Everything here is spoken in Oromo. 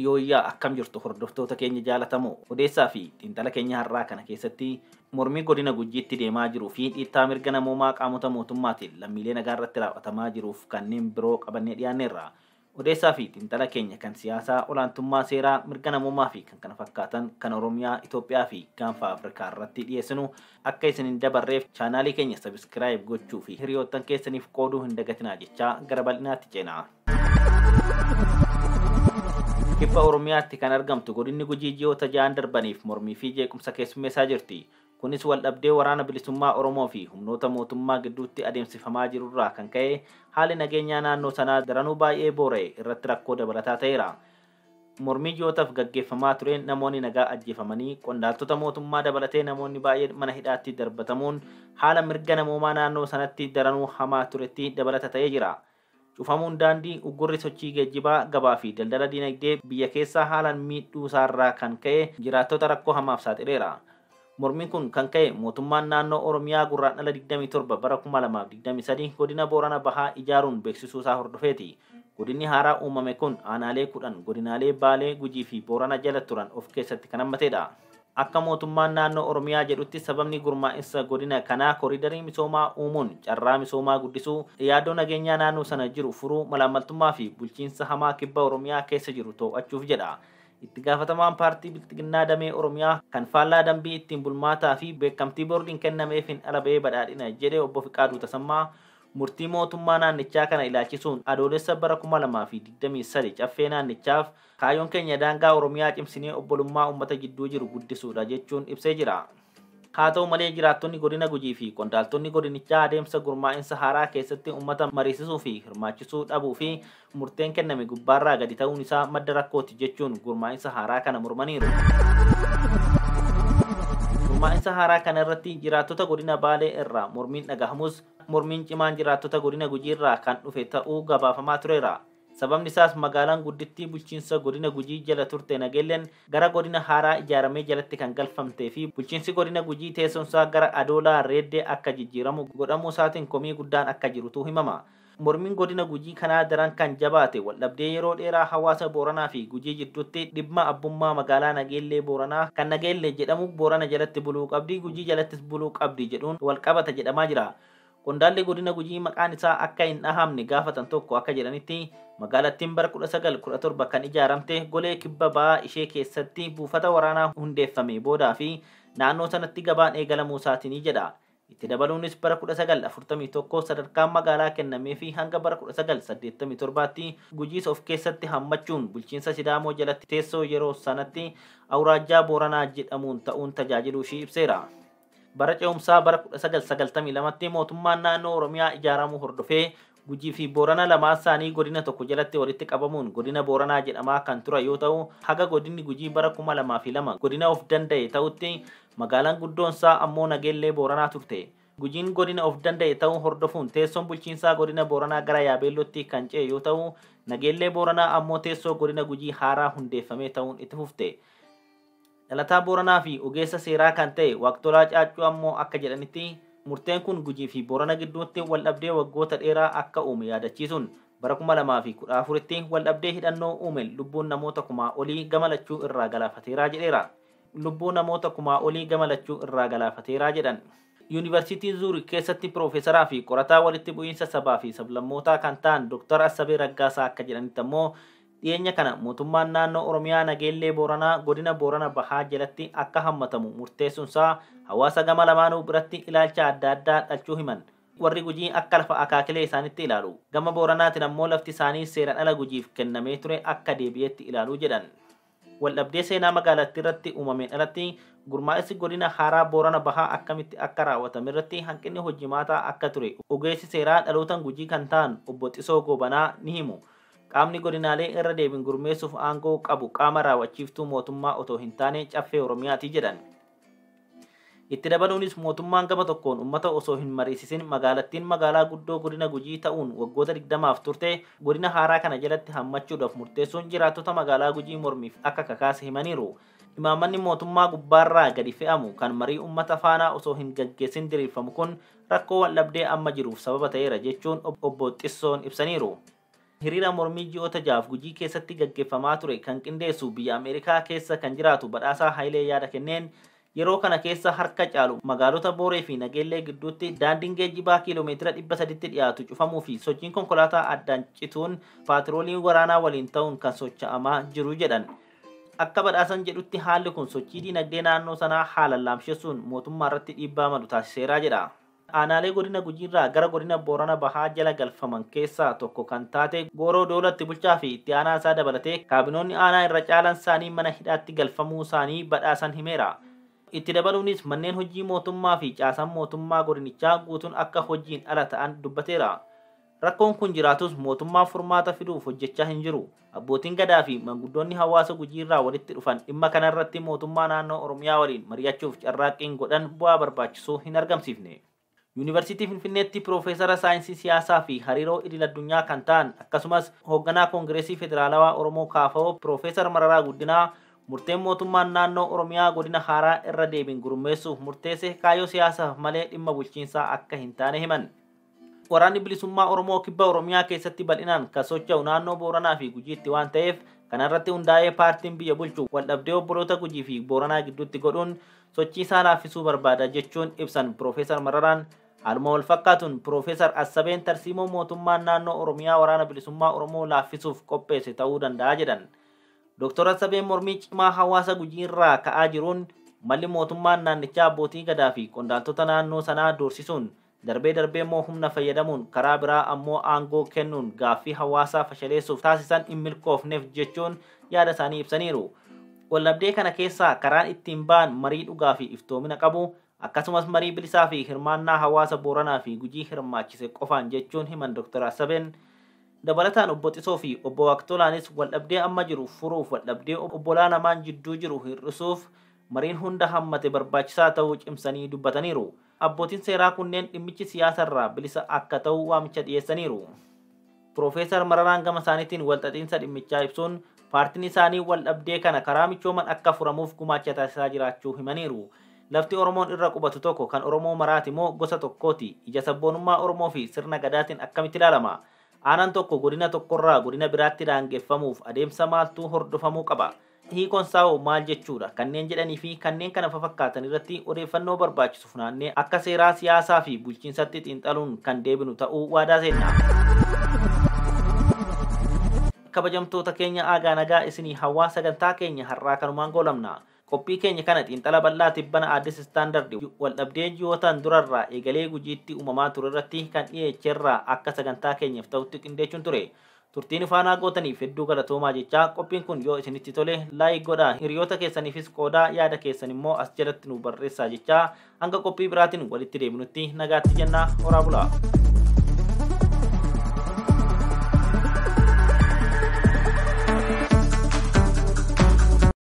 Yooyyaa akkam jirtu hordoftoota keenya jaalatamoo odeessaa fi xiinxala keenya har'aa kana keessatti mormii godina Gujiitti deemaa jiruu fi dhiittaa mirga namoomaa qaamota mootummaatiin lammiilee nagaa irratti raawwatamaa jiruuf kanneen biroo qabannee dhiyaanneerra. Odeessaa fi xiinxala keenya kan siyaasaa, olaantummaa seeraa, mirga namoomaa fi kan kana fakkaatan kan Oromiyaa, Itoophiyaa fi gaanfa Afrikaa irratti dhiyeessinu akka isin hin dabarreef chaanaalii keenya sabiskiraayib gochuu fi hiriyoottan keessaniif qooduu hin dagatinaa jechaa gara bal'inaatti ceenaa. Kibba Oromiyaatti kan argamtu godinni Gujii ji'oota 6 darbaniif mormii fi jeequmsa keessummeessaa jirti. Kunis waldhabdee waraana bilisummaa Oromoo fi humnoota mootummaa gidduutti adeemsifamaa jirurraa kan ka'e haalli nageenyaa naannoo sanaa daranuu baay'ee boora'e irratti rakkoo dabalataa ta'eera. Mormii ji'ootaaf gaggeeffamaa tureen namoonni nagaa ajjeefamanii qondaaltota mootummaa dabalatee namoonni baay'ee mana hidhaatti darbatamuun haala mirga namoomaa naannoo sanatti daranuu hamaa turetti dabalata ta'ee jira. Cufamuun daandii, uggurri sochii geejjibaa, gabaa fi daldala dinagdee biyya keessaa haalaan miidhuu isaarraa kan ka'e jiraattota rakkoo hamaaf saaxileera. Mormiin kun kan ka'e mootummaan naannoo Oromiyaa gurraandhala 27 bara 2023 godina Boorana Bahaa ijaaruun beeksisuu isaa hordofeeti. Godinni haaraa uumame kun aanaalee 10 godinaalee Baalee, Gujii fi Boorana jala turan of keessatti kan hammatedha. Akka mootummaan naannoo Oromiyaa jedhutti sababni gurmaa'insa godina kanaa koriidarii misoomaa uumuun carraa misoomaa guddisuu, yaaddoo nageenyaa naannoo sana jiru furuu, malaamaltummaa fi bulchiinsa hamaa kibba Oromiyaa keessa jiru to'achuuf jedha. Itti gaafatamaan paartii Bilxiginnaa Damee Oromiyaa kan faallaa dambii ittiin bulmaataa fi beekamtii boordiin kennameef hin ala ba'ee badhaadhina jedhe obbo Fiqaaduu Tasammaa murtii mootummaa naannichaa kana ilaalchisuun adoolessa bara 2023 caffee naannichaaf kaayyoon keenya daangaa Oromiyaa cimsinee obbolummaa uummata gidduu jiru guddisuudha jechuun ibsee jira. Haa ta'u malee jiraattonni godina Gujii fi qondaaltonni godinichaa adeemsa gurmaa'insa haaraa keessatti uummata mariisisuu fi hirmaachisuu dhabuu fi murteen kenname gubbaarraa gadi ta'uun isaa madda rakkooti jechuun gurmaa'insa haaraa kana mormaniiru. Gurmaa'insa haaraa kana irratti jiraattota godina Baalee irraa mormiin dhagahamus mormiin cimaan jiraattota godina Gujii irraa kan dhufe ta'uu gabaafamaa tureera. Sababni isaas magaalaan guddittii bulchiinsa godina Gujii jala turte Nageelleen gara godina haaraa ijaaramee jalatti kan galfamtee fi bulchiinsi godina Gujii teessonsaa gara Adoolaa Reeddee akka jijjiiramu godhamuu isaatiin komii guddaan akka jirutu himama. Mormiin godina Gujii kanaa daran kan jabaate waldhabdee yeroo dheeraa hawaasa Booranaa fi Gujii jidduutti dhimma abbummaa magaalaa Nageellee Booranaa kan Nageellee jedhamu Boorana jalatti buluu qabdi, Gujii jalattis buluu qabdi jedhuun walqabata jedhamaa jira. Qondaalli godina Gujii maqaan isaa akka hin dhahamne gaafatan tokko akka jedhanitti magaalattiin bara 1917 kan ijaaramte golee kibba ba'aa ishee keessatti buufata waraanaa hundeeffame boodaa fi naannoo sanatti gabaan eegalamuu isaatiin jedha. Itti dabaluunis bara 1941 sadarkaan magaalaa kennamee fi hanga bara 1987tti Gujiis of keessatti hammachuun bulchiinsa Sidaamoo jalatti teessoo yeroo sanatti Awuraajjaa Booranaa jedhamuun ta'uun tajaajiluu ishee ibseera. Bara ce'umsaa bara 1992tti mootummaan naannoo Oromiyaa ijaaramuu hordofee Gujii fi Boorana lamaan isaanii godina tokko jalatti walitti qabamuun godina Booranaa jedhamaa kan ture yoo ta'u haga godinni Gujii bara 2002 godina of danda'e ta'utti magaalaan guddoonsaa ammoo Nageellee Booranaa turte. Gujiin godina of danda'e ta'uu hordofuun teessoon bulchiinsaa godina Booranaa gara Yaabeellootti kan ce'e yoo ta'u Nageellee Booranaa ammoo teessoo godina Gujii haaraa hundeeffamee ta'uun itti fufte. Dhalataa Booranaa fi ogeessa seeraa kan ta'e Waqtolaa Caaccuu ammoo akka jedhanitti murteen kun Gujii fi Boorana gidduutti waldhabdee waggoota dheeraa akka uume yaadachiisuun bara 2014tti waldhabdee hidhannoo uume lubbuun namoota 1000 olii gama lachuu irraa galaafateeraa jedheera. Lubbuu namoota 1000 olii gama lachuu irraa galaafateeraa jedhan. Yuunivarsiitii Zuurik keessatti piroofeesaraa fi qorataa walitti bu'iinsa sabaa fi sablammootaa kan ta'an Dr. Assabee Raggaasaa akka jedhanitti ammoo dhiyeenya kana mootummaan naannoo Oromiyaa Nageellee Booranaa godina Boorana Bahaa jalatti akka hammatamu murteessuunsaa hawaasa gama lamaanuu biratti ilaalcha adda addaa dhalchuu himan. Warri Gujii akka lafa akaakilee isaanitti ilaalu. Gama Booranaatiin ammoo lafti isaanii seeraan ala Gujiif kennamee ture akka deebi'eetti ilaaluu jedhan. Waldhabdee seenaa magaalattii irratti uumameen alatti gurmaa'insi godina haaraa Boorana Bahaa akkamitti akka raawwatame irratti hanqinni hojjimaataa akka ture ogeessi seeraa dhalootan Gujii kan ta'an obbo Xisoo Goobanaa ni himu. Qaamni godinaalee irra deebiin gurmeessuuf aangoo qabu qaama raawwachiiftuu mootummaa otoo hin taane caffee Oromiyaati jedhan. Itti dabaluunis mootummaan gama tokkoon uummata osoo hin mariisisin magaalattiin magaalaa guddoo godina Gujii ta'uun waggoota 20f turte godina haaraa kana jalatti hammachuudhaaf murteessuun jiraattota magaalaa Gujii mormiif akka kakaase himaniiru. Imaammanni mootummaa gubbaarraa gadi fe'amu kan marii uummata faanaa osoo hin gaggeessin diriirfamu kun rakkoo waldhabdee amma jiruuf sababa ta'eera jechuun obbo Xissoon ibsaniiru. Hiriira mormii ji'oota jahaaf Gujii keessatti gaggeeffamaa ture kan qindeessu biyya Ameerikaa keessa kan jiraatu badhaasaa Hayilee yaada kenneen yeroo kana keessa harka caalu magaalota Booree fi Nageellee gidduutti daandiin geejjibaa kiiloomeetira 300tti dhiyaatu cufamuu fi sochiin konkolaataa addaan cituun paatiroolii waraanaa waliin ta'uun kan socho'amaa jiru jedhan. Akka badhaasan jedhutti haalli kun sochii dinagdee naannoo sanaa haalaan laamsheessuun mootummaa irratti dhiibbaa malu taasiseera jedha. Aanaalee godina Gujiirraa gara godina Boorana Bahaa jala galfaman keessaa tokko kan taate Gooroo Doolatti bulchaa fi itti aanaa isaa dabalatee kaabinoonni aanaa irra caalan isaanii mana hidhaatti galfamuu isaanii badhaasan himeera. Itti dabaluunis manneen hojii mootummaa fi caasaan mootummaa godinichaa guutuun akka hojiin ala ta'an dubbateera. Rakkoon kun jiraatus mootummaa furmaata fiduuf hojjechaa hin jiru. Abbootiin gadaa fi manguddoonni hawaasa Gujiirraa walitti dhufan dhimma kanarratti mootummaa naannoo Oromiyaa waliin mari'achuuf carraaqqiin godhan bu'aa barbaachisu hin argamsiifne. Yuunivarsiitii Finfinneetti Piroofeesara Saayinsii Siyaasaa fi Hariiroo Idil-Addunyaa kan ta'an akkasumas hoogganaa Koongireesii Federaalawaa Oromoo KFO Piroofeesar Mararaa Guddinaa murteen mootummaan naannoo Oromiyaa godina haaraa irra deebiin gurmeessuuf murteesse kaayyoo siyaasaaf malee dhimma bulchiinsaa akka hin taane himan. Waraanni bilisummaa Oromoo kibba Oromiyaa keessatti bal'inaan kan socho'u naannoo Booranaa fi Gujiitti waan ta'eef kanarratti hundaa'ee paartiin biyya bulchu waldhabdee obboloota Gujii fi Booranaa gidduutti godhuun sochii isaa laaffisuu barbaada jechuun ibsan Piroofeesar Mararaan. Haaluma wal fakkaatuun Piroofeesar Assabeen tarsiimoo mootummaan naannoo Oromiyaa waraana bilisummaa Oromoo laaffisuuf qopheesse ta'uu danda'a jedhan. Dr. Assabeen mormii cimaa hawaasa Gujiirraa ka'aa jiruun malli mootummaan naannichaa abbootii gadaa fi qondaaltota naannoo sanaa doorsisuun darbee immoo humna fayyadamuun karaa biraa ammoo aangoo kennuun gaaffii hawaasaa fashaleessuuf taasisan hin milkoofneef jechuun yaada isaanii ibsaniiru. Waldhabdee kana keessaa karaan ittiin ba'an marii dhugaa fi iftoomina qabu akkasumas marii bilisaa fi hirmaannaa hawaasa Booranaa fi Gujii hirmaachise qofaan jechuun himan Dr. Assabeen. Dabalataan obbo Xisoo fi obbo Waqtolaanis waldhabdee amma jiru furuuf waldhabdee obbolaa namaan jidduu jiru hir'isuuf mariin hunda hammate barbaachisaa ta'uu cimsanii dubbataniiru. Abbootiin seeraa kunneen dhimmichi siyaasarraa bilisa akka ta'u waamicha dhiyeessaniiru. Piroofeesar Mararaan gama isaaniitiin walxaxiinsa dhimmichaa ibsuun paartiin isaanii waldhabdee kana karaa michooman akka furamuuf gumaacha taasisaa jiraachuu himaniiru. Lafti Oromoon irra qubatu tokko kan Oromoo maraati moo gosa tokkooti? Ija sabboonummaa Oromoo fi sirna gadaatiin akkamitti ilaalama? Aanaan tokko godina tokkorraa godina biraatti daangeffamuuf adeemsa maaltu hordofamuu qaba? Hiikoon saawoo maal jechuudha? Kanneen jedhanii fi kanneen kana fakkaatan irratti odeeffannoo barbaachisu funaannee akka seeraa siyaasaa fi bulchiinsatti xiinxaluun kan deebinu ta'uu waadaa seenna. Kabajamtoota keenya aagaa nagaa isinii hawaa sagantaa keenya har'aa kanumaan goolabna. Qophii keenya kana xiinxala bal'aa tibbana Addis Istaandard waldhabdee ji'ootaan durarraa eegalee Gujiitti uumamaa ture irratti kan dhiyeecherraa akka sagantaa keenyaaf ta'utti qindeechuun ture. Turtiin faanaa gootaniif hedduu galatoomaa jechaa qophiin kun yoo isinitti tole laayik godhaa, hiriyoota keessaniifis qoodaa, yaada keessan immoo as jalatti nu barreessaa jechaa hanga qophii biraatiin walitti deebinutti nagaatti jennaa. Horaa bulaa.